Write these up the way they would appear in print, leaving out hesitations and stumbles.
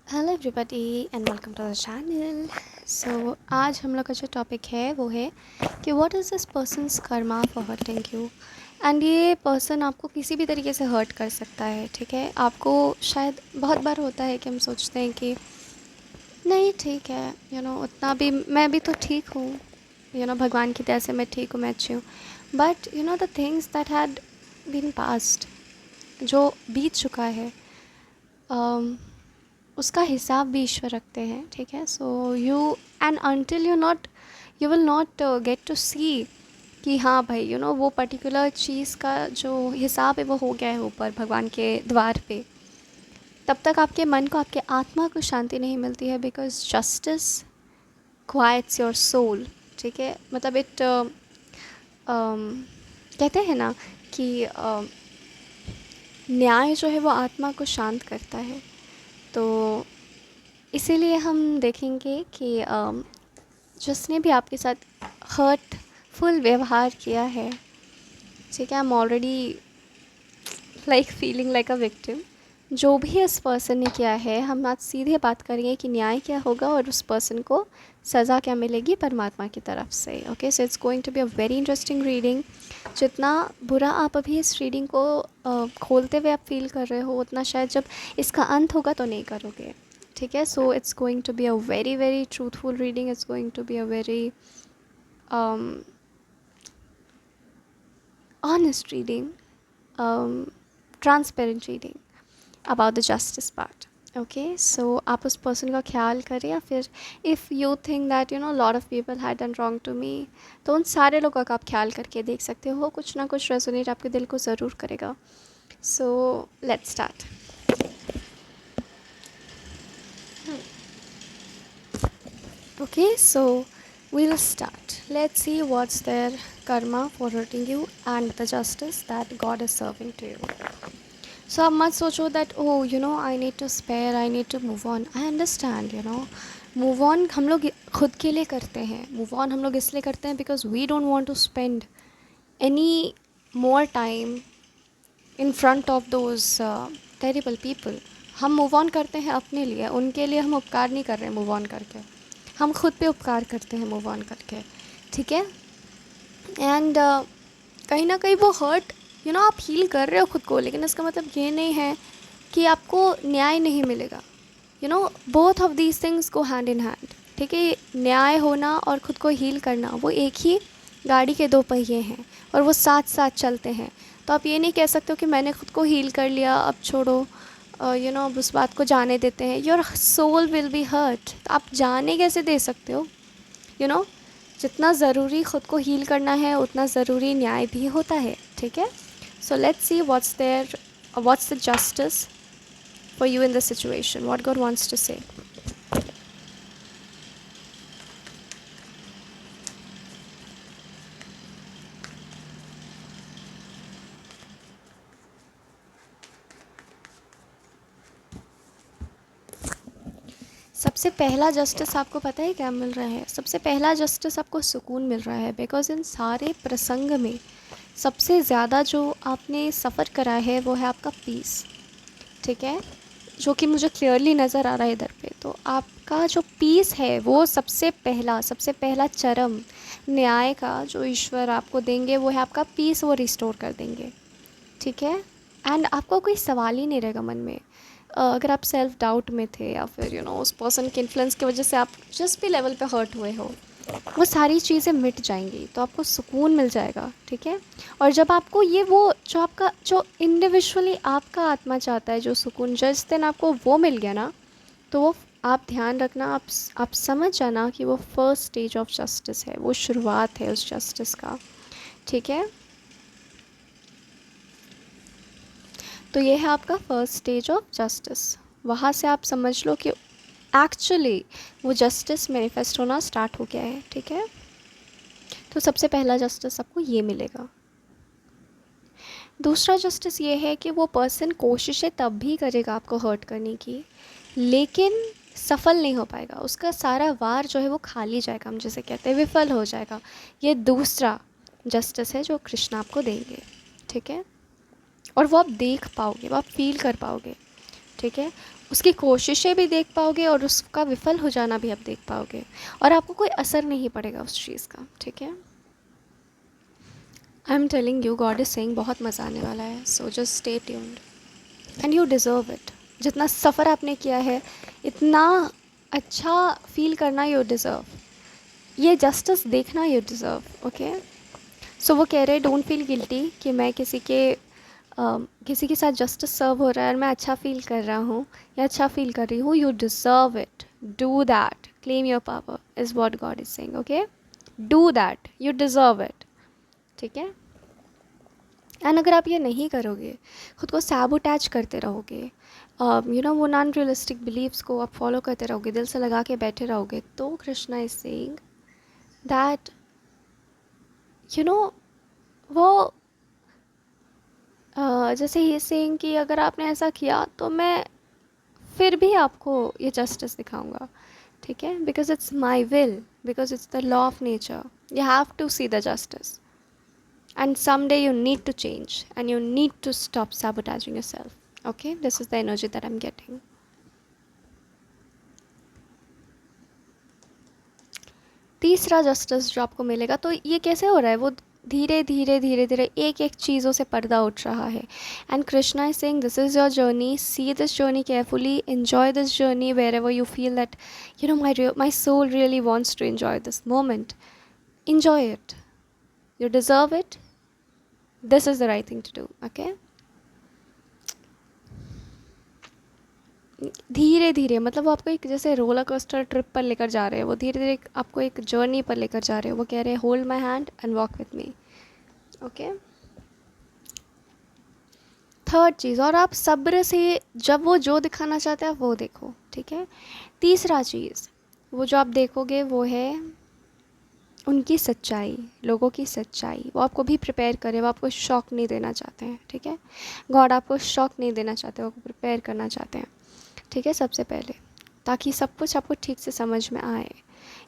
Hello everybody and welcome to the channel. So आज हम लोग का जो टॉपिक है वो है कि what is this persons Karma for hurting you. And ये पर्सन आपको किसी भी तरीके से हर्ट कर सकता है, ठीक है। आपको शायद बहुत बार होता है कि हम सोचते हैं कि नहीं ठीक है, उतना भी मैं भी तो ठीक हूँ, भगवान की दया से मैं ठीक हूँ, मैं अच्छी हूँ। But the things that had been past, जो बीत चुका है, उसका हिसाब भी ईश्वर रखते हैं, ठीक है। So you and until you will not get to see कि हाँ भाई वो पर्टिकुलर चीज़ का जो हिसाब है वो हो गया है ऊपर भगवान के द्वार पे, तब तक आपके मन को, आपके आत्मा को शांति नहीं मिलती है। बिकॉज जस्टिस क्वाइट्स योर सोल, ठीक है। मतलब कहते हैं ना कि न्याय जो है वो आत्मा को शांत करता है। तो इसीलिए हम देखेंगे कि जिसने भी आपके साथ हर्टफुल व्यवहार किया है, ठीक है, I am already like feeling like a victim. जो भी इस पर्सन ने किया है, हम आज सीधे बात करेंगे कि न्याय क्या होगा और उस पर्सन को सज़ा क्या मिलेगी परमात्मा की तरफ से। Okay, so it's going to be a very interesting reading. जितना बुरा आप अभी इस रीडिंग को खोलते हुए आप फील कर रहे हो, उतना शायद जब इसका अंत होगा तो नहीं करोगे, ठीक है। So it's going to be a very very truthful reading, it's going to be a very honest reading, transparent reading about the justice part. Okay, so आप उस पर्सन का ख्याल करें, या फिर if you think that lot of people had done wrong to me, तो उन सारे लोगों का आप ख्याल करके देख सकते हो, कुछ ना कुछ रेजोनेट आपके दिल को ज़रूर करेगा। So let's start. Okay, so we'll start. Let's see what's their karma for hurting you and the justice that God is serving to you. So आप मत सोचो that oh I need to spare, I need to move on. I understand, move on हम लोग खुद के लिए करते हैं, move on हम लोग इसलिए करते हैं because we don't want to spend any more time in front of those terrible people. हम मूव ऑन करते हैं अपने लिए, उनके लिए हम उपकार नहीं कर रहे हैं मूव ऑन करके, हम खुद पे उपकार करते हैं मूव ऑन करके, ठीक है। एंड कहीं ना कहीं वो हर्ट आप हील कर रहे हो खुद को, लेकिन इसका मतलब ये नहीं है कि आपको न्याय नहीं मिलेगा। Both of these things go hand in hand, ठीक है। न्याय होना और खुद को हील करना वो एक ही गाड़ी के दो पहिए हैं और वो साथ साथ चलते हैं। तो आप ये नहीं कह सकते हो कि मैंने खुद को हील कर लिया, अब छोड़ो, अब उस बात को जाने देते हैं। Your soul will be hurt, तो आप जाने कैसे दे सकते हो? यू नो जितना ज़रूरी ख़ुद को हील करना है, उतना ज़रूरी न्याय भी होता है, ठीक है। So let's see what's the justice for you in this situation, what God wants to say. सबसे पहला जस्टिस आपको पता है क्या मिल रहा है? सबसे पहला जस्टिस आपको सुकून मिल रहा है। बिकॉज़ इन सारे प्रसंग में सबसे ज़्यादा जो आपने सफ़र करा है वो है आपका पीस, ठीक है, जो कि मुझे क्लियरली नज़र आ रहा है इधर पे। तो आपका जो पीस है वो सबसे पहला चरम न्याय का जो ईश्वर आपको देंगे वो है आपका पीस, वो रिस्टोर कर देंगे, ठीक है। एंड आपको कोई सवाल ही नहीं रहेगा मन में। अगर आप सेल्फ डाउट में थे, या फिर उस पर्सन के इन्फ्लुएंस की वजह से आप जिस भी लेवल पे हर्ट हुए हो, वो सारी चीज़ें मिट जाएंगी, तो आपको सुकून मिल जाएगा, ठीक है। और जब आपको ये वो जो आपका जो इंडिविजुअली आपका आत्मा चाहता है, जो सुकून जिस दिन आपको वो मिल गया ना, तो वो आप ध्यान रखना, आप समझ जाना कि वो फर्स्ट स्टेज ऑफ जस्टिस है, वो शुरुआत है उस जस्टिस का, ठीक है। तो ये है आपका फर्स्ट स्टेज ऑफ जस्टिस। वहाँ से आप समझ लो कि एक्चुअली वो जस्टिस मैनिफेस्ट होना स्टार्ट हो गया है, ठीक है। तो सबसे पहला जस्टिस आपको ये मिलेगा। दूसरा जस्टिस ये है कि वो पर्सन कोशिशें तब भी करेगा आपको हर्ट करने की, लेकिन सफल नहीं हो पाएगा। उसका सारा वार जो है वो खाली जाएगा, हम जैसे कहते हैं विफल हो जाएगा। ये दूसरा जस्टिस है जो कृष्ण आपको देंगे, ठीक है। और वो आप देख पाओगे, वो आप फील कर पाओगे, ठीक है। उसकी कोशिशें भी देख पाओगे और उसका विफल हो जाना भी आप देख पाओगे, और आपको कोई असर नहीं पड़ेगा उस चीज़ का, ठीक है। I am telling you, God is saying बहुत मज़ा आने वाला है, so just stay tuned and you deserve it. जितना सफ़र आपने किया है, इतना अच्छा फील करना यू डिज़र्व, ये जस्टिस देखना यू डिज़र्व, ओके। सो वो कह रहे डोंट फील गिल्टी कि मैं किसी के साथ जस्टिस सर्व हो रहा है और मैं अच्छा फील कर रहा हूँ या अच्छा फील कर रही हूँ। You deserve it, do that, claim your power is what God is saying, okay. Do that, you deserve it, ठीक है। एंड अगर आप ये नहीं करोगे, खुद को सैबोटैज करते रहोगे, वो नॉन रियलिस्टिक बिलीव्स को आप फॉलो करते रहोगे, दिल से लगा के बैठे रहोगे, तो कृष्णा इज सेइंग दैट वो जैसे ही सेइंग कि अगर आपने ऐसा किया तो मैं फिर भी आपको ये जस्टिस दिखाऊंगा, ठीक है। Because it's my will, because it's the law of nature, you have to see the justice and someday you need to change and you need to stop sabotaging yourself, okay. This is the energy that I'm getting. तीसरा justice जो आपको मिलेगा, तो ये कैसे हो रहा है, वो धीरे धीरे धीरे धीरे एक एक चीज़ों से पर्दा उठ रहा है। And Krishna is saying this is your journey, see this journey carefully, enjoy this journey wherever you feel that my soul really wants to enjoy this moment, enjoy it, you deserve it, this is the right thing to do, okay. धीरे धीरे, मतलब वो आपको एक जैसे roller coaster trip पर लेकर जा रहे हैं, वो धीरे धीरे आपको एक जर्नी पर लेकर जा रहे हैं। वो कह रहे हैं hold my hand and walk with me, okay. Third चीज़, और आप सब्र से जब वो जो दिखाना चाहते हैं वो देखो, ठीक है। तीसरा चीज़, वो जो आप देखोगे वो है उनकी सच्चाई, लोगों की सच्चाई। वो आपको भी प्रिपेयर करे, वो आपको शॉक नहीं देना चाहते हैं, ठीक है। गॉड आपको शॉक नहीं देना चाहते, वो प्रिपेयर करना चाहते हैं, ठीक है। सबसे पहले ताकि सब कुछ आपको ठीक से समझ में आए,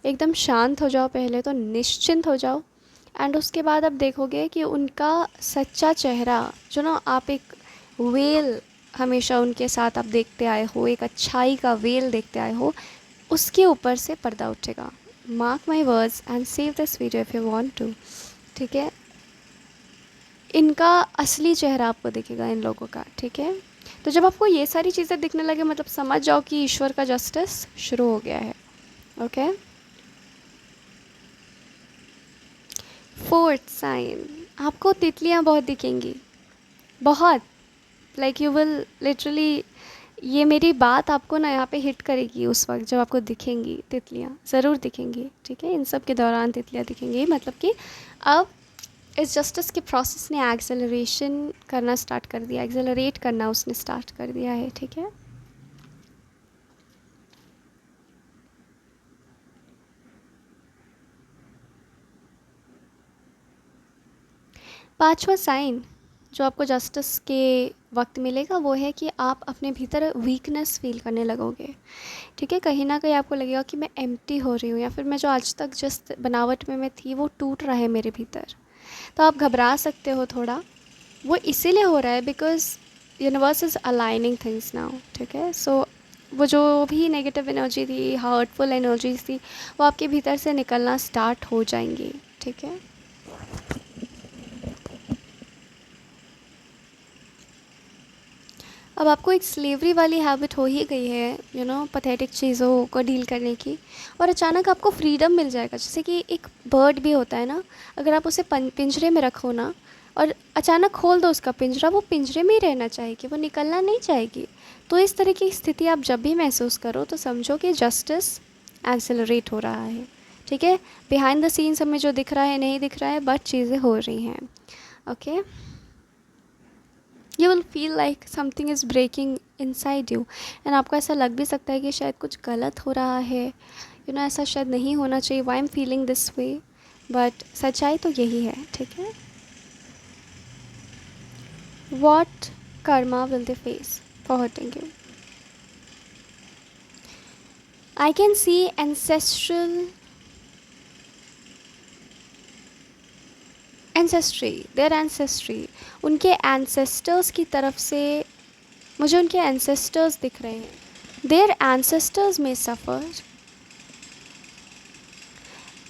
एकदम शांत हो जाओ पहले तो, निश्चिंत हो जाओ। एंड उसके बाद आप देखोगे कि उनका सच्चा चेहरा, जो ना आप एक वेल हमेशा उनके साथ आप देखते आए हो, एक अच्छाई का वेल देखते आए हो, उसके ऊपर से पर्दा उठेगा। Mark my words and save this video if you want to, ठीक है। इनका असली चेहरा आपको दिखेगा इन लोगों का, ठीक है। तो जब आपको ये सारी चीज़ें दिखने लगे, मतलब समझ जाओ कि ईश्वर का जस्टिस शुरू हो गया है, ओके। फोर्थ साइन, आपको तितलियाँ बहुत दिखेंगी, बहुत, लाइक यू विल लिटरली, ये मेरी बात आपको ना यहाँ पे हिट करेगी उस वक्त जब आपको दिखेंगी तितलियाँ, ज़रूर दिखेंगी, ठीक है। इन सब के दौरान तितलियाँ दिखेंगी, मतलब कि अब इस जस्टिस के प्रोसेस ने एक्सेलरेशन करना स्टार्ट कर दिया, एक्सेलरेट करना उसने स्टार्ट कर दिया है, ठीक है। पांचवा साइन जो आपको जस्टिस के वक्त मिलेगा वो है कि आप अपने भीतर वीकनेस फील करने लगोगे, ठीक है। कहीं ना कहीं आपको लगेगा कि मैं एम्प्टी हो रही हूँ, या फिर मैं जो आज तक जिस बनावट में मैं थी वो टूट रहा है मेरे भीतर। तो आप घबरा सकते हो थोड़ा, वो इसीलिए हो रहा है because universe is aligning things now, ठीक है। सो वो जो भी नेगेटिव एनर्जी थी, हर्टफुल एनर्जी थी, वो आपके भीतर से निकलना स्टार्ट हो जाएंगी, ठीक है। अब आपको एक स्लेवरी वाली हैबिट हो ही गई है, पैथेटिक चीज़ों को डील करने की, और अचानक आपको फ्रीडम मिल जाएगा। जैसे कि एक बर्ड भी होता है ना, अगर आप उसे पिंजरे में रखो ना और अचानक खोल दो उसका पिंजरा, वो पिंजरे में ही रहना चाहेगी, वो निकलना नहीं चाहेगी। तो इस तरह की स्थिति आप जब भी महसूस करो तो समझो कि जस्टिस एक्सेलरेट हो रहा है, ठीक है। बिहाइंड द सीन्स हमें जो दिख रहा है नहीं दिख रहा है, बट चीज़ें हो रही हैं, okay. You will feel like something is breaking inside you, and आपको ऐसा लग भी सकता है कि शायद कुछ गलत हो रहा है, ऐसा शायद नहीं होना चाहिए, why am feeling this way, but सच्चाई तो यही है, ठीक है। What karma will they face for hurting you? I can see their ancestry, उनके एंसेस्टर्स की तरफ से मुझे उनके एंसेस्टर्स दिख रहे हैं, देयर एंसेस्टर्स में सफ़र,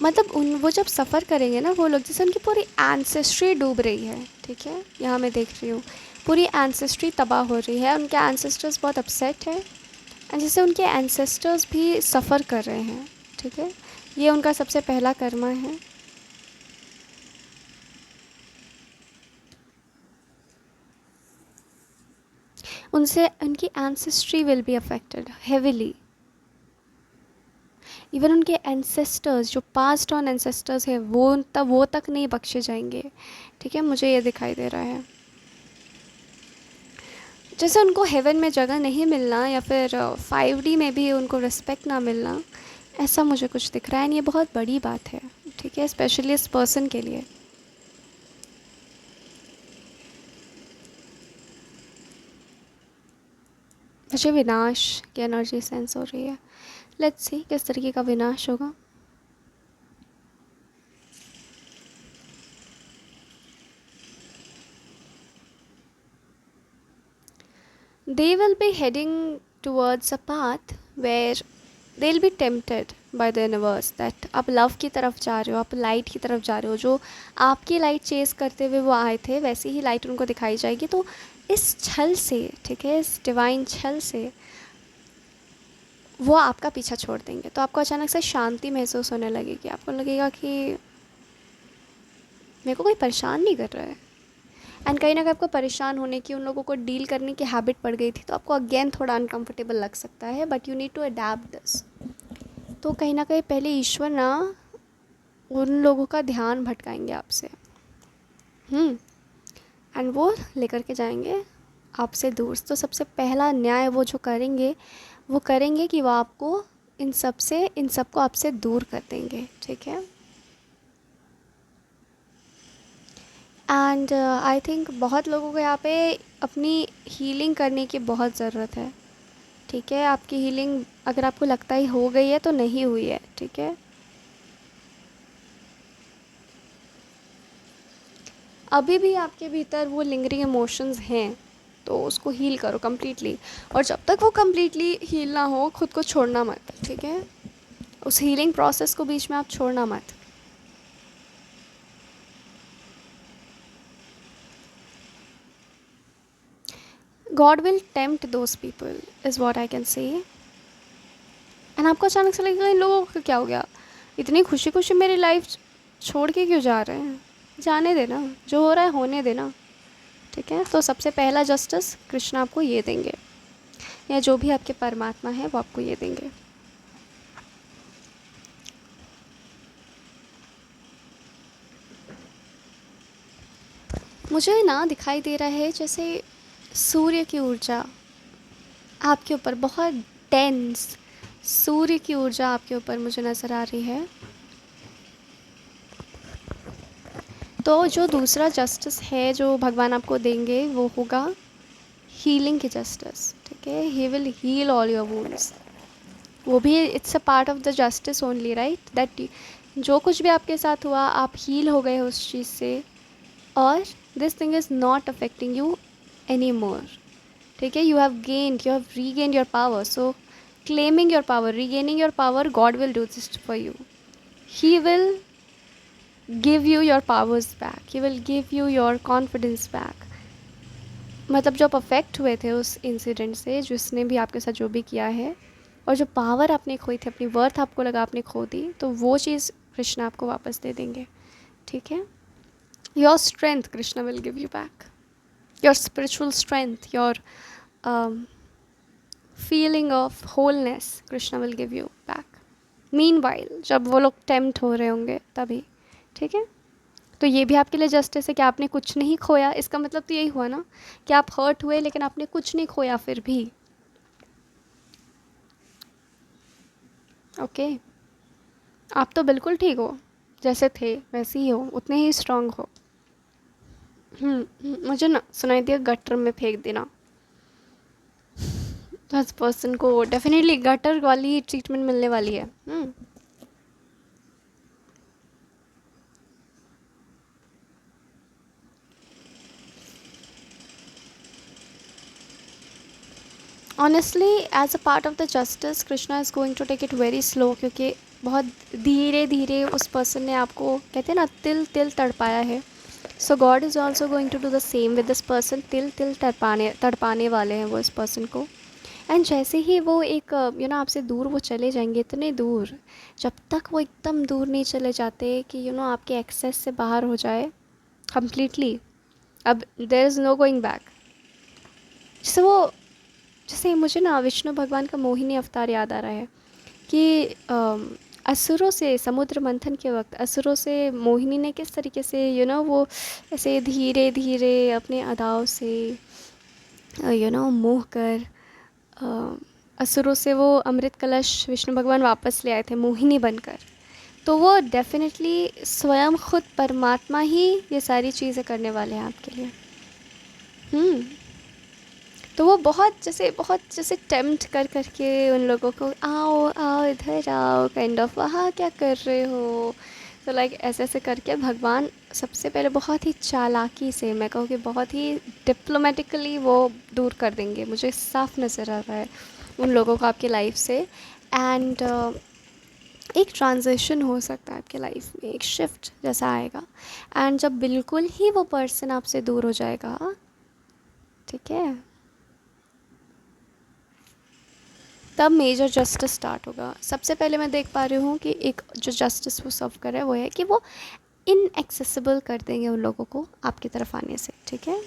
मतलब उन वो जब सफ़र करेंगे ना वो लोग, जैसे उनकी पूरी एंसेस्ट्री डूब रही है, ठीक है, यहाँ मैं देख रही हूँ पूरी एंसेस्ट्री तबाह हो रही है, उनके एंसेस्टर्स बहुत अपसेट है, एंड जैसे उनके एंसेस्टर्स भी सफ़र कर रहे हैं, ठीक है, ये उनका सबसे पहला कर्मा है। उनसे उनकी ancestry will be affected heavily, even उनके एंसेस्टर्स जो पास्ट ऑन एंसेस्टर्स है वो तक नहीं बख्शे जाएंगे, ठीक है, मुझे ये दिखाई दे रहा है। जैसे उनको हेवन में जगह नहीं मिलना या फिर 5D में भी उनको रिस्पेक्ट ना मिलना, ऐसा मुझे कुछ दिख रहा है, ये बहुत बड़ी बात है, ठीक है, स्पेशली इस पर्सन के लिए। मुझे विनाश की एनर्जी सेंस हो रही है। लेट्स सी किस तरीके का विनाश होगा। They will be heading towards a path where they'll be tempted by the universe that आप लव की तरफ जा रहे हो, आप लाइट की तरफ जा रहे हो, जो आपकी लाइट चेस करते हुए वो आए थे वैसी ही लाइट उनको दिखाई जाएगी। तो इस छल से, ठीक है, इस डिवाइन छल से वो आपका पीछा छोड़ देंगे, तो आपको अचानक से शांति महसूस होने लगेगी, आपको लगेगा कि मेरे को कोई परेशान नहीं कर रहा है। एंड कहीं ना कहीं आपको परेशान होने की, उन लोगों को डील करने की हैबिट पड़ गई थी, तो आपको अगेन थोड़ा अनकंफर्टेबल लग सकता है, but you need to adapt this. तो कहीं ना कहीं पहले ईश्वर ना उन लोगों का ध्यान भटकाएंगे आपसे, एंड वो लेकर के जाएंगे आपसे दूर। तो सबसे पहला न्याय वो जो करेंगे, वो करेंगे कि वो आपको इन सबको आपसे दूर कर देंगे, ठीक है। एंड आई थिंक बहुत लोगों को यहाँ पे अपनी हीलिंग करने की बहुत ज़रूरत है, ठीक है। आपकी हीलिंग अगर आपको लगता है हो गई है तो नहीं हुई है, ठीक है। अभी भी आपके भीतर वो लिंगरिंग इमोशंस हैं, तो उसको हील करो कम्प्लीटली। और जब तक वो कम्प्लीटली हील ना हो खुद को छोड़ना मत, ठीक है। उस हीलिंग प्रोसेस को बीच में आप छोड़ना मत। God will tempt those people is what I can say. And आपको अचानक से लगेगा इन लोगों को क्या हो गया, इतनी खुशी खुशी मेरी लाइफ छोड़ के क्यों जा रहे हैं। जाने देना, जो हो रहा है होने देना, ठीक है। तो सबसे पहला जस्टिस कृष्ण आपको ये देंगे, या जो भी आपके परमात्मा है वो आपको ये देंगे। मुझे ना दिखाई दे रहा है जैसे सूर्य की ऊर्जा आपके ऊपर बहुत टेंस, सूर्य की ऊर्जा आपके ऊपर मुझे नज़र आ रही है। तो जो दूसरा जस्टिस है जो भगवान आपको देंगे वो होगा हीलिंग की जस्टिस, ठीक है। He will heal all your wounds. वो भी it's a part of the justice only, right, that जो कुछ भी आपके साथ हुआ आप हील हो गए उस चीज़ से, और this thing is not affecting you any more, ठीक है। You have regained your power, so claiming your power, regaining your power, God will do this for you. He will give you your powers back, he will give you your confidence back। मतलब जो आप affect हुए थे उस incident से, जिसने भी आपके साथ जो भी किया है, और जो पावर आपने खोई थी, अपनी वर्थ आपको लगा आपने खो दी, तो वो चीज़ कृष्ण आपको वापस दे देंगे, ठीक है। Your strength Krishna will give you back, your spiritual strength, your feeling of wholeness Krishna will give you back. Meanwhile जब वो लोग टेम्प्ट हो रहे होंगे तभी, ठीक है। तो ये भी आपके लिए जस्टिस है कि आपने कुछ नहीं खोया। इसका मतलब तो यही हुआ ना कि आप हर्ट हुए लेकिन आपने कुछ नहीं खोया फिर भी, ओके। आप तो बिल्कुल ठीक हो, जैसे थे वैसे ही हो, उतने ही स्ट्रांग हो। मुझे ना सुनाई दिया गटर में फेंक देना, तो उस पर्सन को डेफिनेटली गटर वाली ट्रीटमेंट मिलने वाली है। Honestly as a part of the justice Krishna is going to take it very slow, क्योंकि बहुत धीरे धीरे उस पर्सन ने आपको, कहते हैं ना, तिल तिल तड़पाया है. So God is also going to do the same with this person. तिल तिल तड़पाने तड़पाने वाले हैं वो इस पर्सन को. एंड जैसे ही वो एक आपसे दूर वो चले जाएंगे, इतने दूर, जब तक वो एकदम दूर नहीं चले जाते कि आपके एक्सेस से बाहर हो जाए कम्प्लीटली, अब there is no going back. जैसे वो, जैसे मुझे ना विष्णु भगवान का मोहिनी अवतार याद आ रहा है कि असुरों से समुद्र मंथन के वक्त असुरों से मोहिनी ने किस तरीके से वो ऐसे धीरे धीरे अपने अदाओं से मोह कर असुरों से वो अमृत कलश विष्णु भगवान वापस ले आए थे मोहिनी बनकर. तो वो डेफिनेटली स्वयं खुद परमात्मा ही ये सारी चीज़ें करने वाले हैं आपके लिए. हम्म. तो वो बहुत जैसे टेम्प्ट कर करके उन लोगों को, आओ आओ इधर आओ, काइंड ऑफ, वहाँ क्या कर रहे हो. तो लाइक ऐसे ऐसे करके भगवान सबसे पहले बहुत ही चालाकी से, मैं कहूँ कि बहुत ही डिप्लोमेटिकली वो दूर कर देंगे. मुझे साफ नज़र आ रहा है उन लोगों को आपकी लाइफ से. एंड एक ट्रांजिशन हो सकता है आपके लाइफ में, एक शिफ्ट जैसा आएगा. एंड जब बिल्कुल ही वो पर्सन आपसे दूर हो जाएगा, ठीक है, तब मेजर जस्टिस स्टार्ट होगा. सबसे पहले मैं देख पा रही हूँ कि एक जो जस्टिस वो सर्व कर रहा है वो है कि वो इनएक्सेसिबल कर देंगे उन लोगों को आपकी तरफ आने से. ठीक है.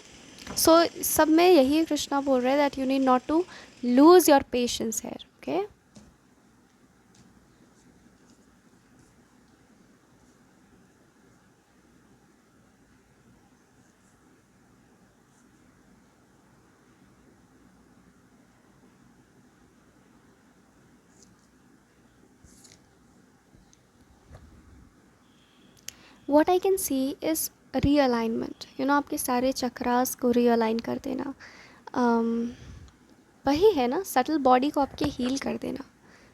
सो सब में यही कृष्णा बोल रहे हैं that you need not to lose your patience here. Okay. What I can see is realignment. आपके सारे चक्रास को रीअलाइन कर देना. वही है ना, सटल बॉडी को आपके हील कर देना.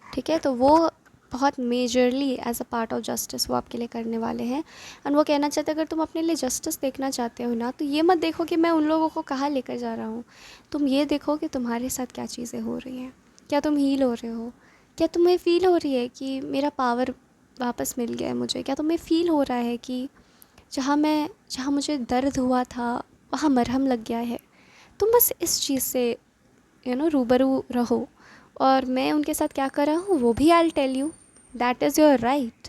ठीक है. तो वो बहुत majorly as a part of justice वो आपके लिए करने वाले हैं. एंड वो कहना चाहते हैं, अगर तुम अपने लिए जस्टिस देखना चाहते हो ना, तो ये मत देखो कि मैं उन लोगों को कहाँ लेकर जा रहा हूँ. तुम ये देखो कि तुम्हारे साथ क्या चीज़ें हो रही हैं. क्या तुम हील हो रहे हो? क्या तुम्हें फ़ील हो रही है कि मेरा पावर वापस मिल गया है मुझे? क्या तुम्हें फ़ील हो रहा है कि जहाँ मुझे दर्द हुआ था वहाँ मरहम लग गया है? तुम बस इस चीज़ से रूबरू रहो. और मैं उनके साथ क्या कर रहा हूँ वो भी I tell you. That is your right.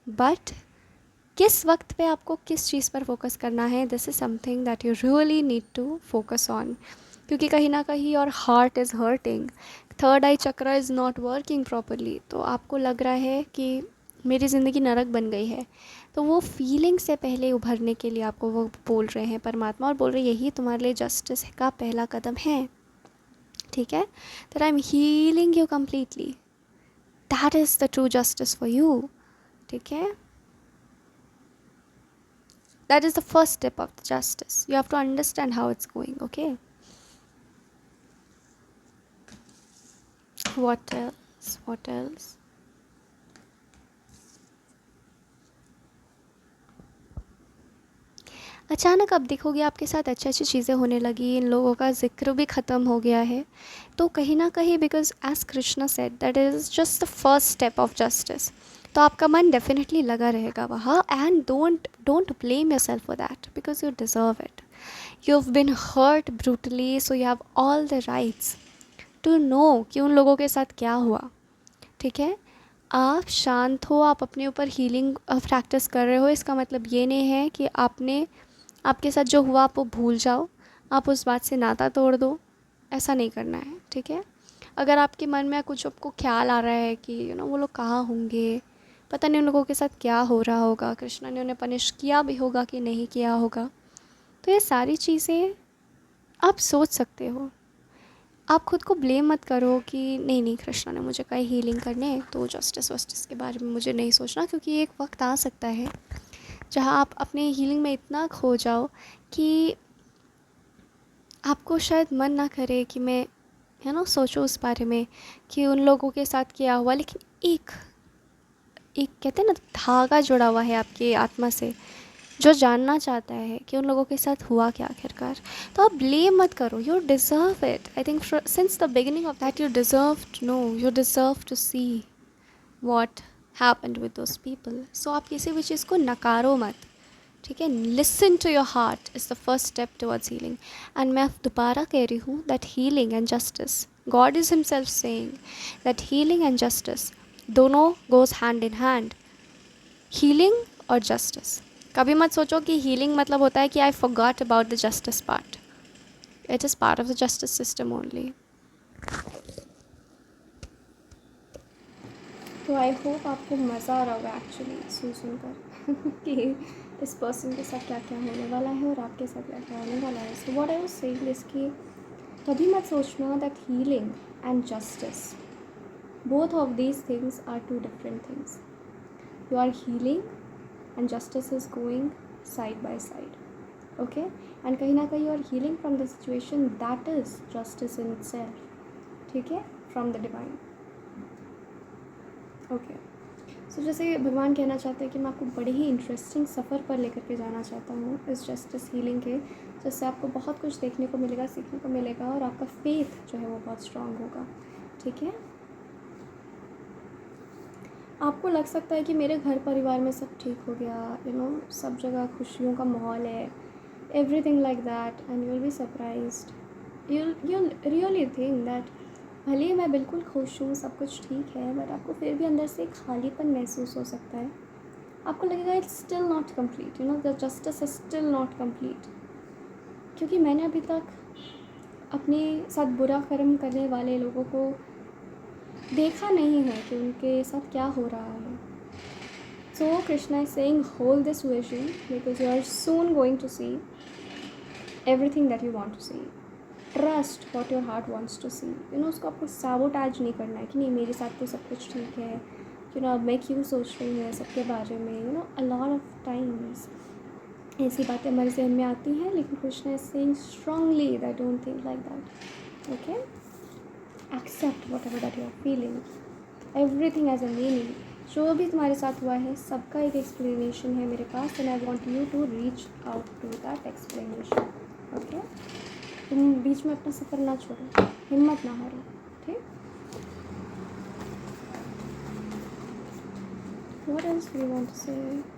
But किस वक्त पे आपको किस चीज़ पर फोकस करना है, this is something that you really need to focus on. क्योंकि कहीं ना कहीं your heart is hurting, third eye chakra is not working properly. तो आपको लग रहा है कि मेरी ज़िंदगी नरक बन गई है. तो वो फीलिंग से पहले उभरने के लिए आपको वो बोल रहे हैं परमात्मा, और बोल रहे हैं यही तुम्हारे लिए जस्टिस का पहला कदम है. ठीक है. That I am healing you completely. That is the true justice for you. ठीक है. That is the first step of the justice. You have to understand how it's going. Okay. What else, what else. अचानक अब देखोगे आपके साथ अच्छी अच्छी चीज़ें होने लगी, इन लोगों का जिक्र भी ख़त्म हो गया है. तो कहीं ना कहीं, because as Krishna said, that is just the first step of justice. तो आपका मन डेफिनेटली लगा रहेगा वहाँ. And don't blame yourself for that, because you deserve it. You have been hurt brutally, so you have all the rights to know कि उन लोगों के साथ क्या हुआ. ठीक है. आप शांत हो, आप अपने ऊपर हीलिंग प्रैक्टिस कर रहे हो, इसका मतलब ये नहीं है कि आपके साथ जो हुआ आप वो भूल जाओ, आप उस बात से नाता तोड़ दो. ऐसा नहीं करना है. ठीक है. अगर आपके मन में कुछ आपको ख्याल आ रहा है कि वो लोग कहाँ होंगे, पता नहीं उन लोगों के साथ क्या हो रहा होगा, कृष्णा ने उन्हें पनिश किया भी होगा कि नहीं किया होगा, तो ये सारी चीज़ें आप सोच सकते हो. आप खुद को ब्लेम मत करो कि नहीं नहीं कृष्णा ने मुझे कहीं हीलिंग करने, तो जस्टिस वस्टिस के बारे में मुझे नहीं सोचना. क्योंकि एक वक्त आ सकता है जहाँ आप अपने हीलिंग में इतना खो जाओ कि आपको शायद मन ना करे कि मैं सोचूं उस बारे में कि उन लोगों के साथ क्या हुआ. लेकिन एक एक कहते हैं ना, धागा जुड़ा हुआ है आपकी आत्मा से. जो जानना चाहता है कि उन लोगों के साथ हुआ क्या आखिरकार। तो आप ब्लेम मत करो, you deserve it. I think since the beginning of that you deserve to know, you deserve to see what happened with those people. So आप किसी भी चीज़ को नकारो मत, ठीक है। Listen to your heart is the first step towards healing. And मैं दोबारा कह रही हूँ that healing and justice, God is himself saying that healing and justice दोनों goes hand in hand. Healing और जस्टिस, कभी मत सोचो कि हीलिंग मतलब होता है कि I forgot about the justice part. It is part of the justice system only. तो आई होप आपको मज़ा आ रहा होगा एक्चुअली सुनकर कि इस पर्सन के साथ क्या क्या होने वाला है और आपके साथ क्या क्या होने वाला है। So what I was saying is कि कभी मत सोचना that healing and justice, both of these things are two different things. You are healing and justice is going side by side, okay? And कहीं ना कहीं you are healing from the situation that is justice in itself, ठीक है, from the divine, okay? So जैसे भगवान कहना चाहते हैं कि मैं आपको बड़े ही इंटरेस्टिंग सफ़र पर लेकर के जाना चाहता हूँ इस जस्टिस हीलिंग के, जिससे आपको बहुत कुछ देखने को मिलेगा, सीखने को मिलेगा और आपका फेथ जो है वो बहुत स्ट्रांग होगा, ठीक है। आपको लग सकता है कि मेरे घर परिवार में सब ठीक हो गया, यू नो, सब जगह खुशियों का माहौल है, everything like that, and you will be surprised. You really think that भले ही मैं बिल्कुल खुश हूँ, सब कुछ ठीक है, बट आपको फिर भी अंदर से एक खालीपन महसूस हो सकता है। आपको लगेगा it's still not complete, you know, the justice is still not complete, क्योंकि मैंने अभी तक अपने साथ बुरा कर्म करने वाले लोगों को देखा नहीं है कि उनके साथ क्या हो रहा है। So Krishna is saying hold this vision because you are soon going to see everything that you want to see. Trust what your heart wants to see. You know, उसको आपको sabotage नहीं करना है कि नहीं मेरे साथ तो सब कुछ ठीक है, you know, अब मैं क्यों सोच रही हूँ सबके बारे में। You know, a lot of times ऐसी बातें हमारे जहन में आती हैं, लेकिन Krishna is saying strongly that don't think like that. Okay? Accept whatever that you are feeling. Everything has a meaning. जो भी तुम्हारे साथ हुआ है सबका एक एक्सप्लेनेशन है मेरे पास, and I want you to reach out to that explanation, okay. तुम बीच में अपना सफ़र ना छोड़ो, हिम्मत ना हारो, ठीक। What else we want to say?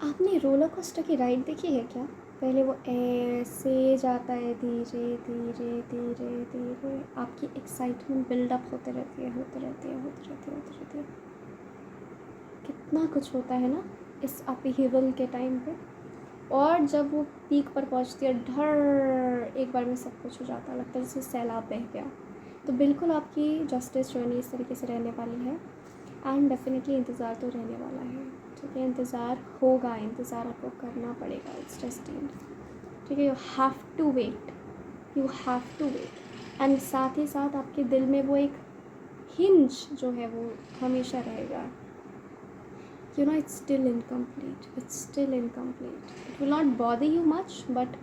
आपने रोलर कोस्टर की राइड देखी है क्या? पहले वो ऐसे जाता है धीरे धीरे धीरे धीरे, आपकी एक्साइटमेंट बिल्डअप होते रहती है, होते रहती है, होते रहती है, होते रहती है। कितना कुछ होता है ना इस अपहीवल के टाइम पे, और जब वो पीक पर पहुंचती है ढर, एक बार में सब कुछ हो जाता है, लगता है जैसे सैलाब बह गया। तो बिल्कुल आपकी जस्टिस जर्नी इस तरीके से रहने वाली है, एंड डेफिनेटली इंतज़ार तो रहने वाला है, ठीक है। इंतज़ार होगा, इंतज़ार आपको करना पड़ेगा, इट्स डेस्टिन्ड, ठीक है। You have to wait, you have to wait. And साथ ही साथ आपके दिल में वो एक हिंज जो है वो हमेशा रहेगा, you know, it's still incomplete, it's still incomplete. It will not bother you much, but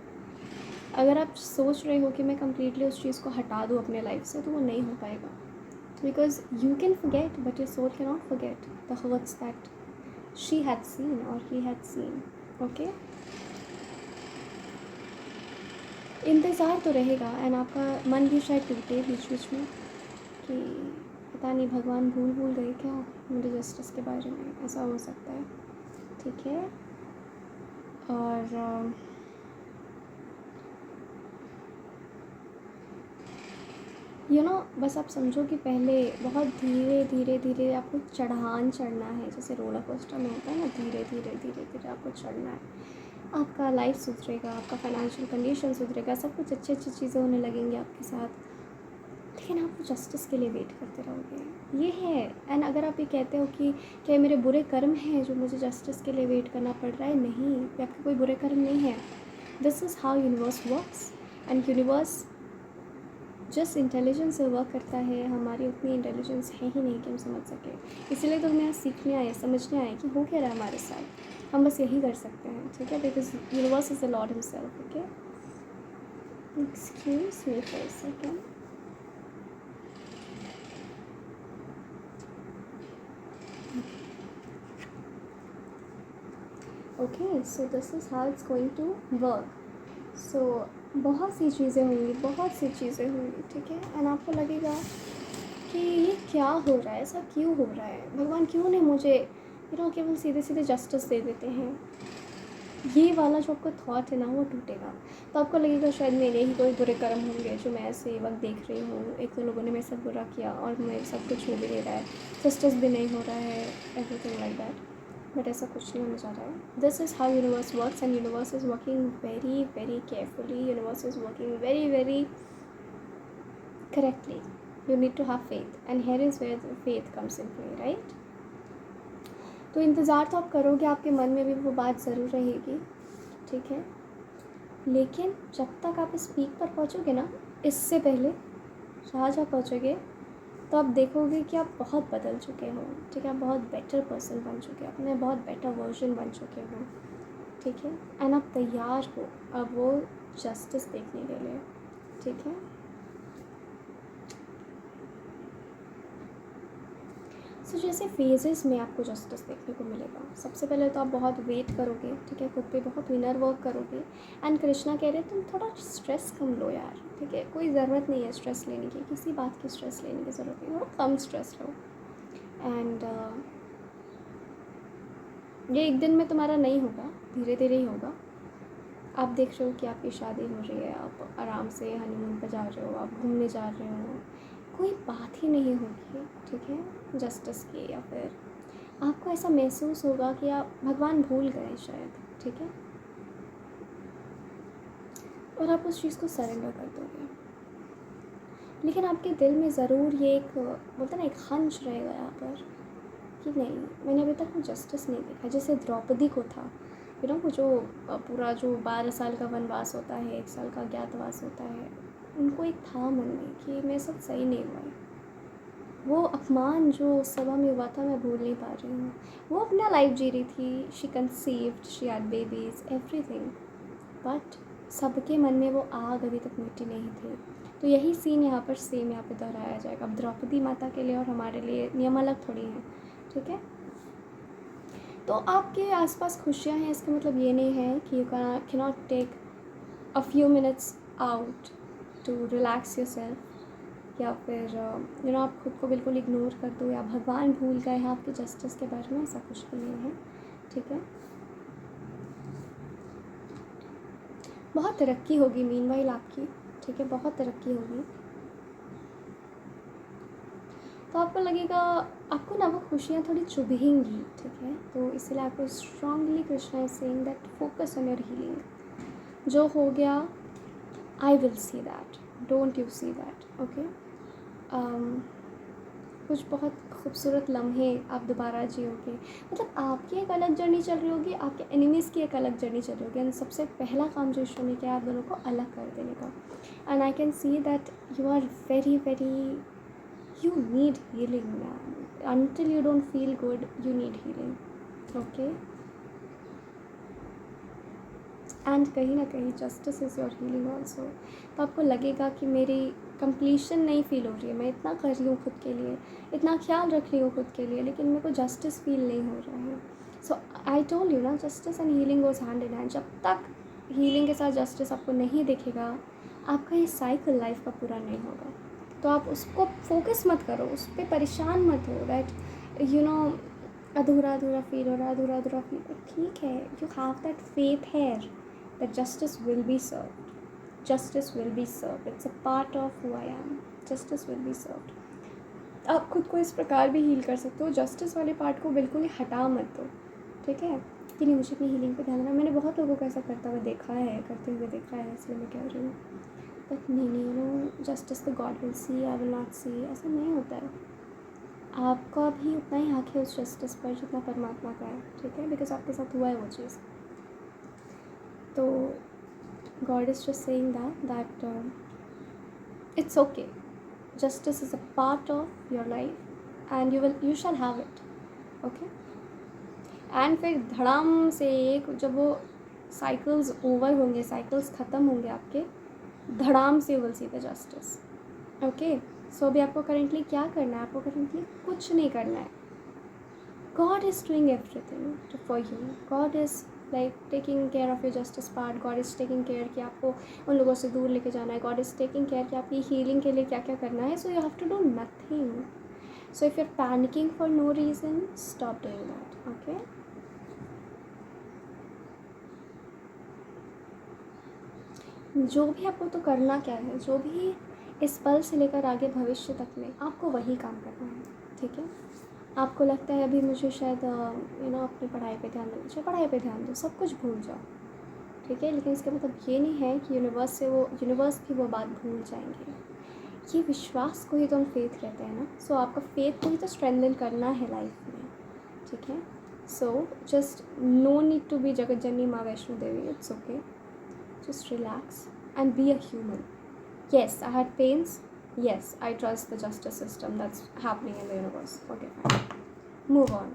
अगर आप सोच रहे हो कि मैं completely उस चीज़ को हटा दूँ अपने लाइफ से, तो वो नहीं हो पाएगा, because you can forget but your soul cannot forget the hurts that she had seen or he had seen, okay? इंतज़ार तो रहेगा, एंड आपका मन भी शायद टूटे बीच बीच में कि पता नहीं भगवान भूल गए क्या मेरे जस्टिस के बारे में, ऐसा हो सकता है, ठीक है। और यू नो, बस आप समझो कि पहले बहुत धीरे धीरे धीरे आपको चढ़ान चढ़ना है, जैसे रोलर कोस्टर में होता है ना, धीरे धीरे धीरे धीरे आपको चढ़ना है। आपका लाइफ सुधरेगा, आपका फाइनेंशियल कंडीशन सुधरेगा, सब कुछ अच्छी अच्छी चीज़ें होने लगेंगी आपके साथ, लेकिन आप जस्टिस के लिए वेट करते रहोगे, ये है। एंड अगर आप ये कहते हो कि क्या मेरे बुरे कर्म हैं जो मुझे जस्टिस के लिए वेट करना पड़ रहा है, नहीं, आपके कोई बुरे कर्म नहीं है। This is how universe works, and universe just intelligence से वर्क करता है, हमारी उतनी इंटेलिजेंस है ही नहीं कि हम समझ सकें। इसीलिए तो हमें यहाँ सीखने आए, समझने आए कि हो क्या रहा है हमारे साथ, हम बस यही कर सकते हैं, ठीक है, because universe is the Lord himself. Okay, excuse me for a second. Okay, so this is how it's going to work. So बहुत सी चीज़ें होंगी, बहुत सी चीज़ें होंगी, ठीक है, एंड आपको लगेगा कि ये क्या हो रहा है, ऐसा क्यों हो रहा है, भगवान क्यों नहीं मुझे केवल सीधे सीधे जस्टिस दे देते हैं। ये वाला जो आपका थॉट है ना, वो टूटेगा। तो आपको लगेगा शायद मेरे ही कोई बुरे कर्म होंगे जो मैं ऐसे वक्त देख रही हूँ, एक तो लोगों ने मेरे साथ बुरा किया और मेरे साथ कुछ हो भी नहीं रहा है, जस्टिस भी नहीं हो रहा है, एवरीथिंग लाइक दैट। बट ऐसा कुछ नहीं होने जा रहा है। This is how universe works, and universe is working very very carefully, universe is working very very correctly. You need to have faith, and here is where the faith comes in play, right? तो इंतज़ार तो आप करोगे, आपके मन में भी वो बात ज़रूर रहेगी, ठीक है, लेकिन जब तक आप इस पीक पर पहुँचोगे ना, इससे पहले जहाँ पहुँचोगे तो आप देखोगे कि आप बहुत बदल चुके हो, ठीक है, आप बहुत बेटर पर्सन बन चुके हो, अपने बहुत बेटर वर्जन बन चुके हो, ठीक है, एंड आप तैयार हो अब वो जस्टिस देखने के लिए, ठीक है। सो जैसे फेजेस में आपको जस्टिस देखने को मिलेगा, सबसे पहले तो आप बहुत वेट करोगे, ठीक है, खुद पे बहुत विनर वर्क करोगे, एंड कृष्णा कह रहे तुम थोड़ा स्ट्रेस कम लो यार, ठीक है, कोई ज़रूरत नहीं है स्ट्रेस लेने की, किसी बात की स्ट्रेस लेने की ज़रूरत नहीं है, थोड़ा कम स्ट्रेस लो। एंड ये एक दिन में तुम्हारा नहीं होगा, धीरे धीरे ही होगा। आप देख रहे हो कि आपकी शादी हो रही है, आप आराम से हनीमून पर जा रहे हो, आप घूमने जा रहे हो, कोई बात ही नहीं होगी, ठीक है, जस्टिस की, या फिर आपको ऐसा महसूस होगा कि आप भगवान भूल गए शायद, ठीक है, और आप उस चीज़ को सरेंडर कर दोगे। लेकिन आपके दिल में ज़रूर ये एक बोलते ना, एक हंच रहेगा यहाँ पर कि नहीं, मैंने अभी तक वो जस्टिस नहीं देखा, जैसे द्रौपदी को था, वो जो पूरा जो 12 साल का वनवास होता है, 1 साल का अज्ञातवास होता है, उनको एक था मन में कि मेरे साथ सही नहीं हुआ है, वो अपमान जो उस सभा में हुआ था मैं भूल नहीं पा रही हूँ। वो अपना लाइफ जी रही थी, she conceived, she had babies, everything, but सबके मन में वो आग अभी तक मिट्टी नहीं थी। तो यही सीन यहाँ पर सेम यहाँ पे दोहराया जाएगा। अब द्रौपदी माता के लिए और हमारे लिए नियम अलग थोड़ी हैं, ठीक है। तो आपके आसपास खुशियाँ हैं, इसका मतलब ये नहीं है कि you can not take a few minutes out to relax yourself, या फिर आप खुद को बिल्कुल इग्नोर कर दो, या भगवान भूल गए हैं आपके जस्टिस के बारे में, ऐसा कुछ भी नहीं है, ठीक है। बहुत तरक्की होगी मीनवाइल आपकी, ठीक है, बहुत तरक्की होगी। तो आपको लगेगा, आपको ना वो खुशियाँ थोड़ी चुभेंगी, ठीक है, तो इसलिए आपको strongly Krishna is saying that focus on your healing. जो हो गया, I will see that, don't you see that, okay. कुछ बहुत खूबसूरत लम्हे आप दोबारा जियोगे, मतलब आपकी एक अलग जर्नी चल रही होगी, आपके एनिमीज़ की एक अलग जर्नी चल रही होगी, एंड सबसे पहला काम जो ईश्वर ने किया आप दोनों को अलग कर देने का। And I can see that you are very very, you need healing, man. Until you don't feel good, you need healing, okay. And कहीं ना कहीं justice is your healing also. तो आपको लगेगा कि मेरी कंप्लीशन नहीं फील हो रही है, मैं इतना कर रही हूँ खुद के लिए, इतना ख्याल रख रही हूँ खुद के लिए, लेकिन मेरे को जस्टिस फील नहीं हो रहा है। सो आई टोल्ड यू ना, justice and healing goes hand in hand. जब तक हीलिंग के साथ जस्टिस आपको नहीं दिखेगा, आपका ये साइकिल लाइफ का पूरा नहीं होगा। तो आप उसको फोकस मत करो, उस पर परेशान मत हो, दैट अधूरा अधूरा फील हो रहा है, अधूरा अधूरा फील, ठीक है, you have that faith here that justice will be served. Justice will be served. It's a part of who I am. Justice will be served. आप खुद को इस प्रकार भी हील कर सकते हो, जस्टिस वाले पार्ट को बिल्कुल ही हटा मत दो, ठीक है, कि नहीं मुझे अपनी हीलिंग पे ध्यान देना। मैंने बहुत लोगों को ऐसा करता हुआ देखा है, करते हुए देखा है, इसलिए मैं कह रही हूँ। बट नहीं, justice the God will see, I will not see, ऐसा नहीं होता है। आपका भी उतना ही हक है उस जस्टिस पर जितना परमात्मा का है, ठीक है, बिकॉज आपके साथ हुआ है वो चीज़। तो God is just saying that It's okay. Justice is a part of your life and you shall have it. Okay. And फिर धड़ाम से एक जब वो साइकिल्स ओवर होंगे, साइकिल्स ख़त्म होंगे आपके, धड़ाम से will see the justice. Okay. So अभी आपको करेंटली क्या करना है? आपको करेंटली कुछ नहीं करना है. God is doing everything for you. God is like taking care of your justice part. God is taking care कि आपको उन लोगों से दूर लेके जाना है. गॉड इज़ टेकिंग केयर कि आपकी हीलिंग के लिए क्या क्या करना है. So you have to do nothing. So if you are panicking for no reason, stop doing that. Okay. जो भी आपको तो करना क्या है, जो भी इस पल से लेकर आगे भविष्य तक में आपको वही काम करना है. ठीक है. आपको लगता है अभी मुझे शायद अपनी पढ़ाई पे ध्यान देना चाहिए, पढ़ाई पे ध्यान दो, सब कुछ भूल जाओ. ठीक है. लेकिन इसका मतलब ये नहीं है कि यूनिवर्स भी वो बात भूल जाएंगे. ये विश्वास को ही तो हम फेथ कहते हैं ना. सो आपका फेथ को ही तो स्ट्रेंथन करना है लाइफ में. ठीक है. So just no need to be जगत जननी माँ Vaishno Devi. It's okay. Just relax and be a human. Yes, I had pains. Yes, I trust the justice system that's happening in the universe. Okay, fine. Move on.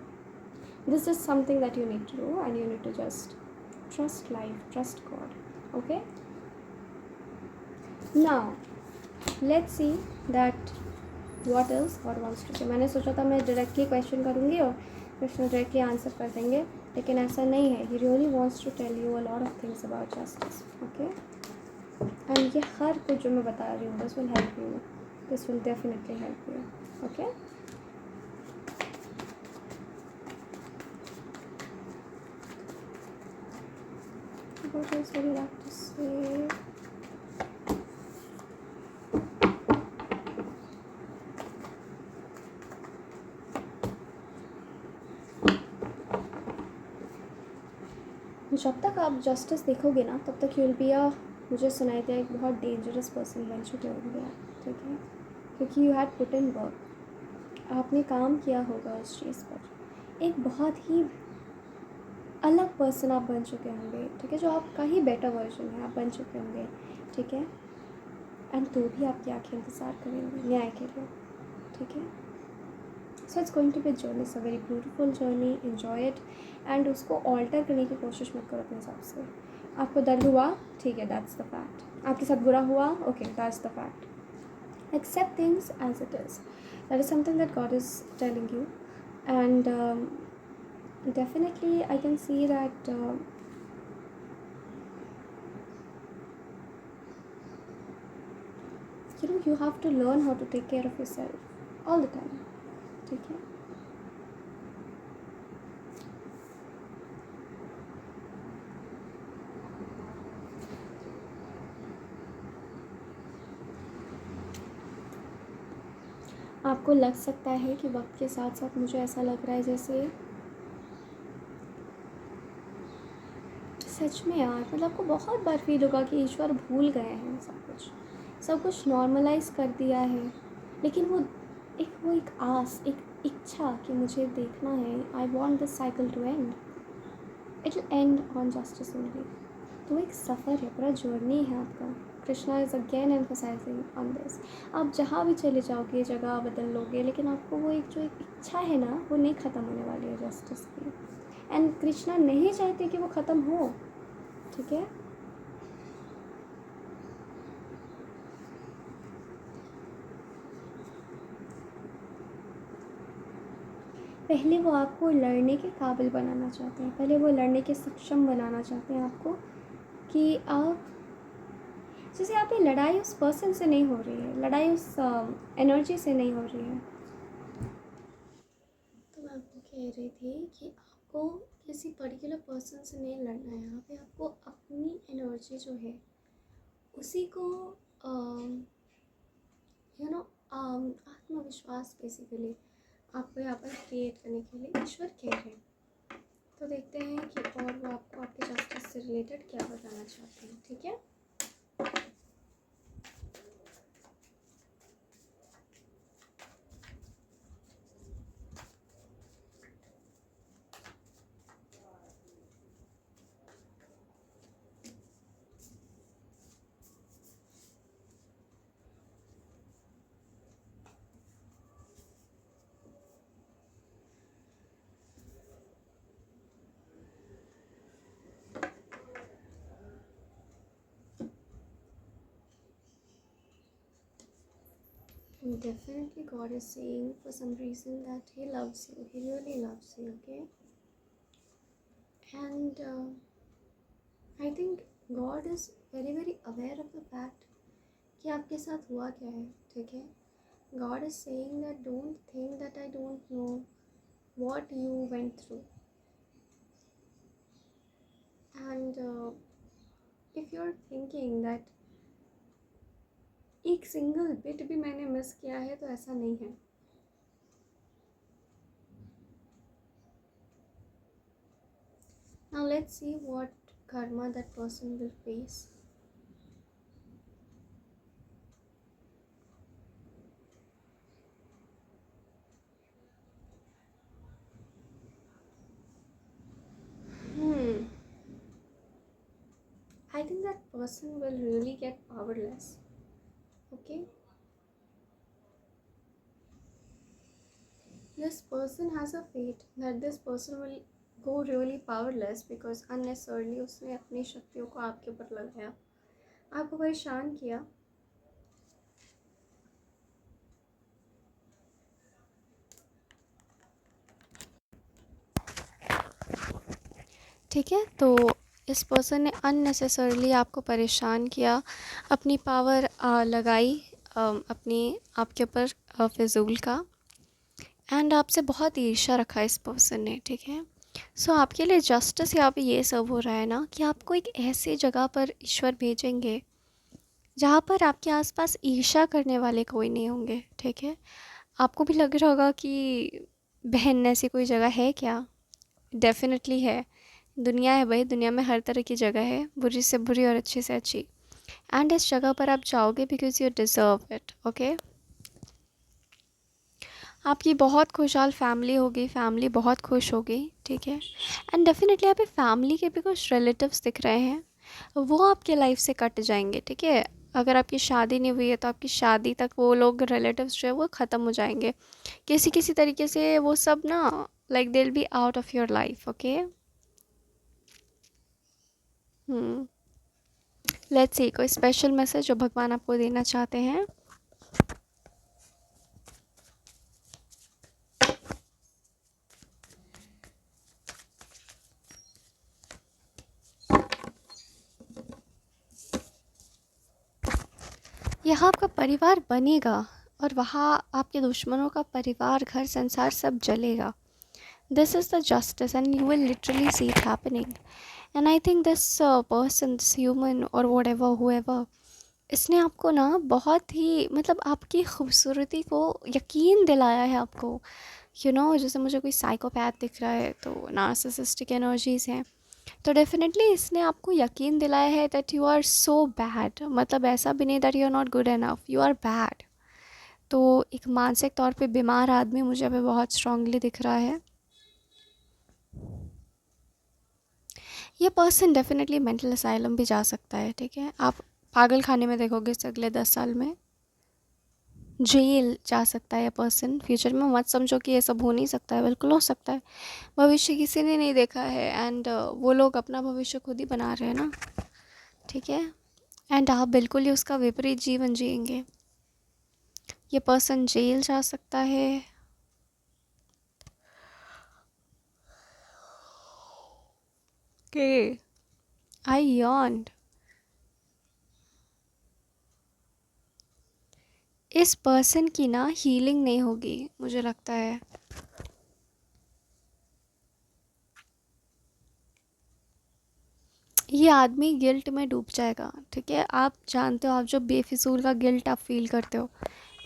This is something that you need to do, and you need to just trust life, trust God. Okay? Now, let's see that what else God wants to say. मैंने सोचा था मैं directly question करूँगी और question directly answer कर देंगे, लेकिन ऐसा नहीं है. He really wants to tell you a lot of things about justice. Okay? And ये हर कुछ जो मैं बता रही हूँ, this will help you. This will definitely help you. Okay. What else would you like to say? जब तक आप जस्टिस देखोगे ना, तब तक यूल बी अ, मुझे सुनाई दिया, एक बहुत डेंजरस पर्सन बन चुके होंगे आप. ठीक है. क्योंकि you had put in work. आपने काम किया होगा उस चीज़ पर. एक बहुत ही अलग पर्सन आप बन चुके होंगे. ठीक है. जो आपका ही बेटर वर्जन है, आप बन चुके होंगे. ठीक है. एंड तो भी आपकी आँखें इंतज़ार करेंगी न्याय के लिए. ठीक है. So it's going to be journey. It's a very beautiful journey. Enjoy it. And उसको ऑल्टर करने की कोशिश मत करो अपने हिसाब से. आपको दर्द हुआ, ठीक है, दैट्स द फैक्ट. आपके साथ बुरा हुआ, okay, that's the fact. Accept things as it is. That is something that God is telling you. And definitely I can see that you have to learn how to take care of yourself all the time. ठीक है. आपको लग सकता है कि वक्त के साथ साथ मुझे ऐसा लग रहा है जैसे सच में यार, मतलब आपको बहुत बार फील होगा कि ईश्वर भूल गए हैं. सब कुछ नॉर्मलाइज कर दिया है. लेकिन वो एक आस, एक इच्छा कि मुझे देखना है. I want this cycle to end. It will end on justice only. तो एक सफ़र है, पूरा जर्नी है आपका. Krishna is again emphasising on this. आप जहाँ भी चले जाओगे, जगह बदल लोगे, लेकिन आपको वो एक इच्छा है ना, वो नहीं ख़त्म होने वाली है जस्टिस की. एंड कृष्णा नहीं चाहते कि वो ख़त्म हो. ठीक है. पहले वो आपको लड़ने के काबिल बनाना चाहते हैं. पहले वो लड़ने के सक्षम बनाना चाहते हैं आपको, कि आप जैसे आप ये लड़ाई उस पर्सन से नहीं हो रही है, लड़ाई उस एनर्जी से नहीं हो रही है. तो मैं आपको कह रही थी कि आपको किसी पर्टिकुलर पर्सन से नहीं लड़ना है. यहाँ पे आपको अपनी एनर्जी जो है उसी को आत्मविश्वास बेसिकली आपको यहाँ पर क्रिएट करने के लिए ईश्वर कह रहे हैं. तो देखते हैं कि और वो आपको आपके जस्टिस से रिलेटेड क्या बताना चाहते हैं. ठीक है. Definitely, God is saying for some reason that He loves you. He really loves you, okay? And I think God is very, very aware of the fact कि आपके साथ हुआ क्या है, ठीक है? God is saying that don't think that I don't know what you went through. And if you're thinking that एक single bit भी मैंने मिस किया है तो ऐसा नहीं है. Now let's see what karma that person will face. I think that person will really get powerless. Okay? This person has a fate that this person will go really powerless because unnecessarily उसने अपनी शक्तियों को आपके ऊपर लगाया, आपको परेशान किया. ठीक है, तो इस पर्सन ने अननेसेसरली आपको परेशान किया, अपनी पावर लगाई अपनी आपके ऊपर फिजूल का, एंड आपसे बहुत ईर्ष्या रखा इस पर्सन ने. ठीक है, सो आपके लिए जस्टिस यहाँ पे ये सर्व हो रहा है ना कि आपको एक ऐसी जगह पर ईश्वर भेजेंगे जहाँ पर आपके आसपास ईर्ष्या करने वाले कोई नहीं होंगे. ठीक है, आपको भी लग रहा होगा कि बहन ऐसी कोई जगह है क्या? डेफिनेटली है. दुनिया है भाई, दुनिया में हर तरह की जगह है, बुरी से बुरी और अच्छी से अच्छी. एंड इस जगह पर आप जाओगे because you deserve it. Okay, आपकी बहुत खुशहाल फैमिली होगी, फैमिली बहुत खुश होगी. ठीक है, एंड डेफिनेटली यहाँ पे फैमिली के भी कुछ रिलेटिव्स दिख रहे हैं, वो आपके लाइफ से कट जाएंगे. ठीक है, अगर आपकी शादी नहीं हुई है तो आपकी शादी तक वो लोग रिलेटिव्स जो है वो ख़त्म हो जाएंगे किसी किसी तरीके से. वो सब ना like they will be out of your life. Okay, let's see कोई स्पेशल मैसेज जो भगवान आपको देना चाहते हैं. यहाँ आपका परिवार बनेगा और वहाँ आपके दुश्मनों का परिवार, घर, संसार सब जलेगा. This is the justice and you will literally see it happening. And I think this person, this human और वट एवर हुएवर, इसने आपको ना बहुत ही मतलब आपकी खूबसूरती को यकीन दिलाया है आपको. यू नो, जैसे मुझे कोई साइकोपैथ दिख रहा है तो नार्सिसिस्टिक एनर्जीज़ हैं, तो डेफिनेटली इसने आपको यकीन दिलाया है that you are so bad. मतलब ऐसा भी नहीं that you are not good enough, you are bad. तो एक मानसिक तौर पे बीमार आदमी मुझे अभी बहुत स्ट्रांगली दिख रहा है. ये पर्सन डेफिनेटली मेंटल असाइलम भी जा सकता है. ठीक है, आप पागल खाने में देखोगे इस अगले 10 साल में. जेल जा सकता है ये पर्सन फ्यूचर में. मत समझो कि ये सब हो नहीं सकता है, बिल्कुल हो सकता है. भविष्य किसी ने नहीं देखा है एंड वो लोग अपना भविष्य खुद ही बना रहे हैं ना. ठीक है, एंड आप बिल्कुल ही उसका विपरीत जीवन जिएंगे. ये पर्सन जेल जा सकता है. के आई यॉन्ड. इस पर्सन की ना हीलिंग नहीं होगी मुझे लगता है. ये आदमी गिल्ट में डूब जाएगा. ठीक है, आप जानते हो, आप जो बेफिजूल का गिल्ट आप फील करते हो,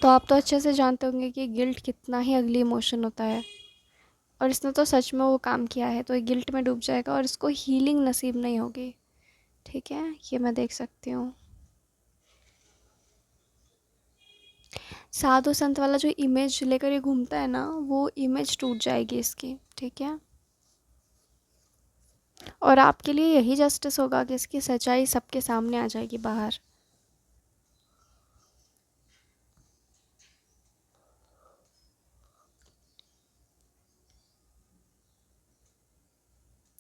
तो आप तो अच्छे से जानते होंगे कि गिल्ट कितना ही अगली इमोशन होता है. और इसने तो सच में वो काम किया है, तो ये गिल्ट में डूब जाएगा और इसको हीलिंग नसीब नहीं होगी. ठीक है, ये मैं देख सकती हूँ. साधु संत वाला जो इमेज लेकर ये घूमता है ना, वो इमेज टूट जाएगी इसकी. ठीक है, और आपके लिए यही जस्टिस होगा कि इसकी सच्चाई सबके सामने आ जाएगी बाहर.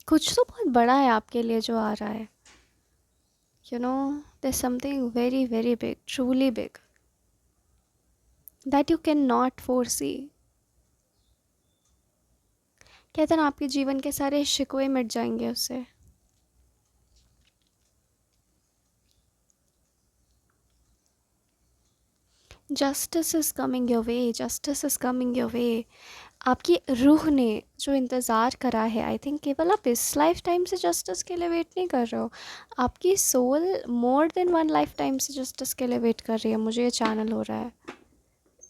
कुछ तो बहुत बड़ा है आपके लिए जो आ रहा है. You know, there something very very big, truly big. That you can not foresee. कहते हैं ना, आपके जीवन के सारे शिकवे मिट जाएंगे उससे। Justice is coming your way, justice is coming your way. आपकी रूह ने जो इंतज़ार करा है, आई थिंक केवल आप इस लाइफ टाइम से जस्टिस के लिए वेट नहीं कर रहे हो, आपकी soul more than one lifetime से जस्टिस के लिए वेट कर रही है। मुझे ये चैनल हो रहा है,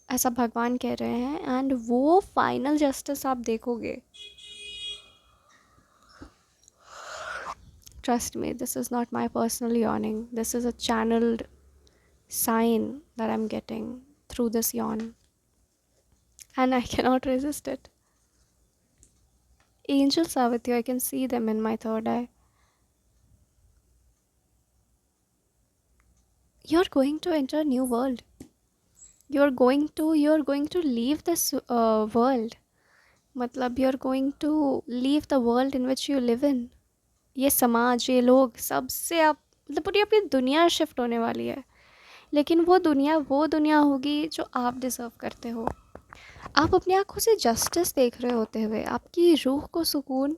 ऐसा भगवान कह रहे हैं, एंड वो फाइनल जस्टिस आप देखोगे। Trust me, this is not my personal yawning, this is a channeled sign that I'm getting through this yawn, and I cannot resist it. Angels are with you, I can see them in my third eye. You're going to enter a new world. You're going to leave this world. मतलब you're going to leave the world in which you live in. ये समाज, ये लोग, सबसे आप मतलब पूरी अपनी दुनिया शिफ्ट होने वाली है। लेकिन वो दुनिया होगी जो आप डिज़र्व करते हो। आप अपनी आँखों से जस्टिस देख रहे होते हुए आपकी रूह को सुकून।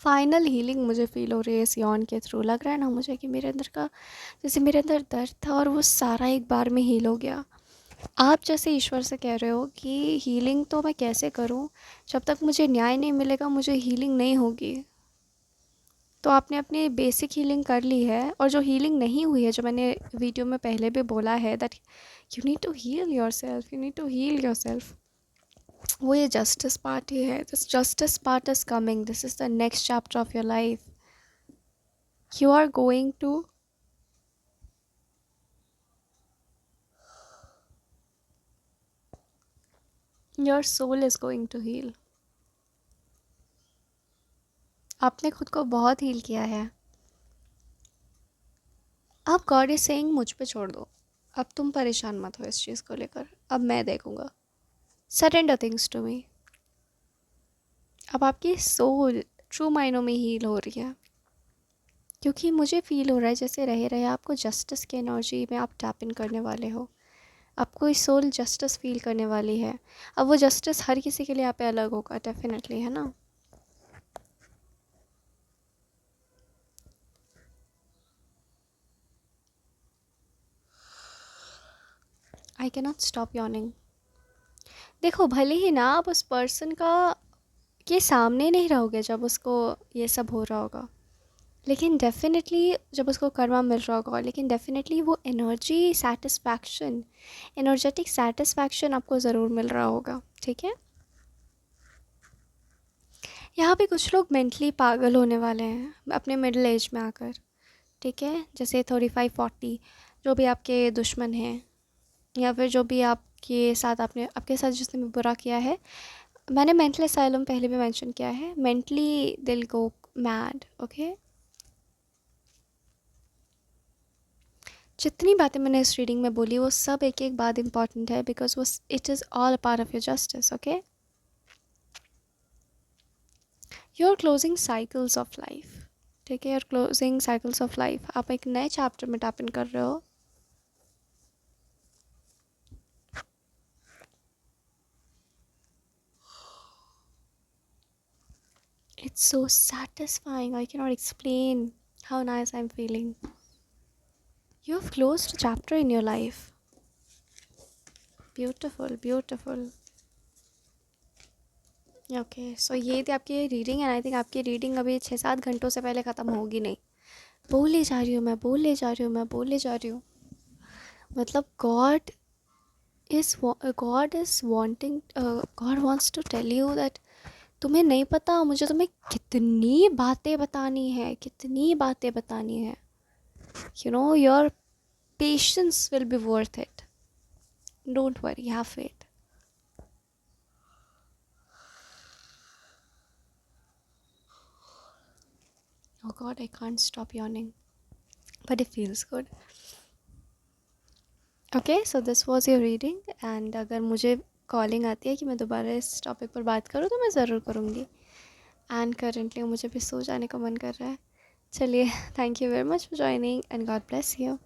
फाइनल हीलिंग मुझे फ़ील हो रही है इस यौन के थ्रू। लग रहा है ना मुझे कि मेरे अंदर का, जैसे मेरे अंदर दर्द था और वो सारा एक बार में हील हो गया। आप जैसे ईश्वर से कह रहे हो कि हीलिंग तो मैं कैसे करूं, जब तक मुझे न्याय नहीं मिलेगा मुझे हीलिंग नहीं होगी। तो आपने अपनी बेसिक हीलिंग कर ली है, और जो हीलिंग नहीं हुई है, जो मैंने वीडियो में पहले भी बोला है, that you need to heal yourself, you need to heal yourself, वो ये जस्टिस पार्ट ही है। This justice part is coming, this is the next chapter of your life. You are going to, your soul is going to heal. आपने खुद को बहुत heal किया है। अब गॉड इज सेइंग मुझ पे छोड़ दो, अब तुम परेशान मत हो इस चीज़ को लेकर, अब मैं देखूंगा। Surrender things to me. अब आपकी सोल ट्रू मायनों में हील हो रही है, क्योंकि मुझे फील हो रहा है जैसे रहे रहे आपको जस्टिस की एनर्जी में आप टैप इन करने वाले हो। आपको इस सोल जस्टिस फील करने वाली है। अब वो जस्टिस हर किसी के लिए यहाँ पे अलग होगा, डेफिनेटली, है ना। I cannot stop yawning. देखो, भले ही ना आप उस पर्सन का ये सामने नहीं रहोगे जब उसको ये सब हो रहा होगा, लेकिन डेफिनेटली जब उसको कर्मा मिल रहा होगा, लेकिन डेफिनेटली वो एनर्जी सेटिस्फैक्शन, एनर्जेटिक सेटिस्फैक्शन आपको ज़रूर मिल रहा होगा। ठीक है, यहाँ पे कुछ लोग मेंटली पागल होने वाले हैं अपने मिडिल एज में आकर। ठीक है, जैसे 35-40 जो भी आपके दुश्मन हैं, या फिर जो भी आपके साथ जिसने भी बुरा किया है। मैंने मेंटल असाइलम पहले भी मेंशन किया है, मेंटली दिल गो मैड। ओके, जितनी बातें मैंने इस रीडिंग में बोली वो सब एक एक बात इंपॉर्टेंट है, बिकॉज वो it is all a part of your justice. Okay, you are closing cycles of life. ठीक है, you are closing cycles of life. आप एक नए चैप्टर में टैप इन कर रहे हो। It's so satisfying. I cannot explain how nice I'm feeling. You have closed a chapter in your life. Beautiful, beautiful. Okay, so ये थी आपकी रीडिंग, एंड आई थिंक आपकी रीडिंग अभी 6-7 घंटों से पहले ख़त्म होगी नहीं। बोले जा रही हूँ मैं, बोले जा रही हूँ मैं, बोले जा रही हूँ। मतलब God is wanting, God wants to tell you that तुम्हें नहीं पता मुझे तुम्हें कितनी बातें बतानी है, कितनी बातें बतानी है। You no, your patience will be worth it. Don't worry, have faith. Oh God, I can't stop yawning, but it feels good. Okay, so this was your reading, and अगर मुझे कॉलिंग आती है कि मैं दोबारा इस टॉपिक पर बात करूँ तो मैं ज़रूर करूँगी। एंड करेंटली मुझे भी सो जाने का मन कर रहा है, चलिए, thank you very much for joining and God bless you.